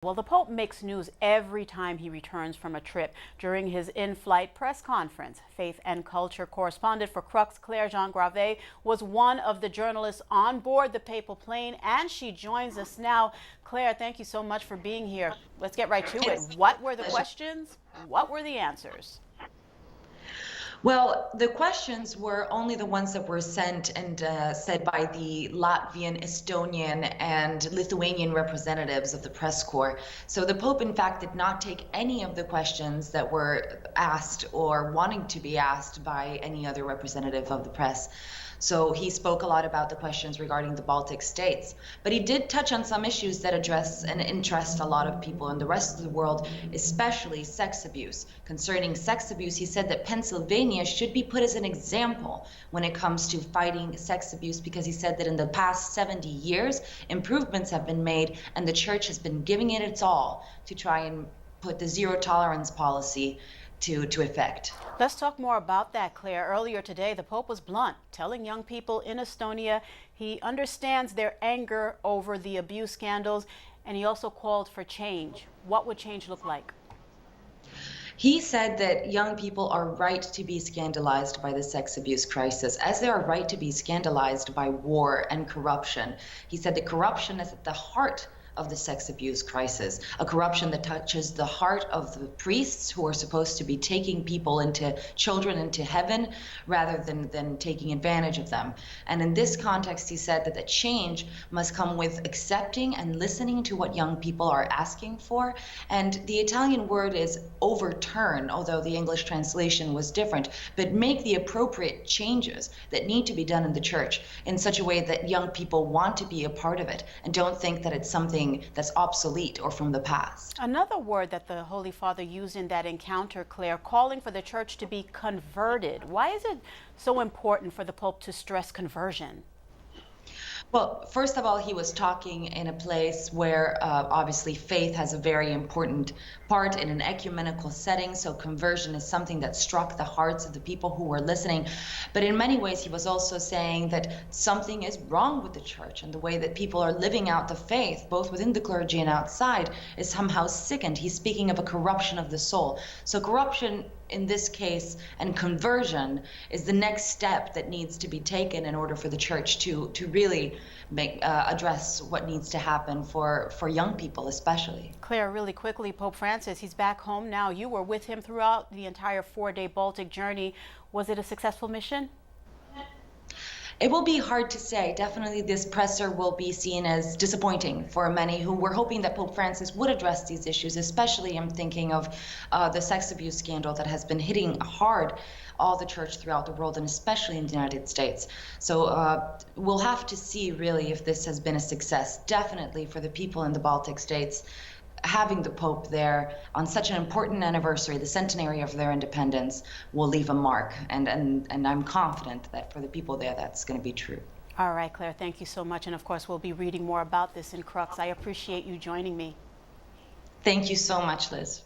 Well, the Pope makes news every time he returns from a trip. During his in-flight press conference, faith and culture correspondent for Crux, Giangrave, was one of the journalists on board the papal plane, and she joins us now. Claire, thank you so much for being here. Let's get right to it. What were the questions? What were the answers? Well, the questions were only the ones that were sent and said by the Latvian, Estonian, and Lithuanian representatives of the press corps. So the Pope, in fact, did not take any of the questions that were asked or wanting to be asked by any other representative of the press. So he spoke a lot about the questions regarding the Baltic states, but he did touch on some issues that address and interest a lot of people in the rest of the world, especially sex abuse. Concerning sex abuse, he said that Pennsylvania should be put as an example when it comes to fighting sex abuse, because he said that in the past 70 years, improvements have been made and the church has been giving it its all to try and put the zero tolerance policy to effect. Let's talk more about that, Claire. Earlier today, the Pope was blunt, telling young people in Estonia he understands their anger over the abuse scandals, and he also called for change. What would change look like? He said that young people are right to be scandalized by the sex abuse crisis, as they are right to be scandalized by war and corruption. He said that corruption is at the heart of the sex abuse crisis, a corruption that touches the heart of the priests who are supposed to be taking children into heaven rather than taking advantage of them. And in this context, he said that the change must come with accepting and listening to what young people are asking for. And the Italian word is overturn, although the English translation was different, but make the appropriate changes that need to be done in the church in such a way that young people want to be a part of it and don't think that it's something that's obsolete or from the past. Another word that the Holy Father used in that encounter, Claire, calling for the church to be converted. Why is it so important for the Pope to stress conversion? Well, first of all, he was talking in a place where obviously faith has a very important part in an ecumenical setting. So conversion is something that struck the hearts of the people who were listening. But in many ways, he was also saying that something is wrong with the church, and the way that people are living out the faith, both within the clergy and outside, is somehow sickened. He's speaking of a corruption of the soul. So corruption in this case and conversion is the next step that needs to be taken in order for the church to really address what needs to happen for young people especially. Claire, really quickly, Pope Francis, he's back home now. You were with him throughout the entire 4-day Baltic journey. Was it a successful mission? It will be hard to say. Definitely this presser will be seen as disappointing for many who were hoping that Pope Francis would address these issues, especially I'm thinking of the sex abuse scandal that has been hitting hard all the church throughout the world, and especially in the United States. So we'll have to see really if this has been a success. Definitely for the people in the Baltic states, having the Pope there on such an important anniversary, the centenary of their independence, will leave a mark. And I'm confident that for the people there, that's going to be true. All right, Claire, thank you so much. And of course, we'll be reading more about this in Crux. I appreciate you joining me. Thank you so much, Liz.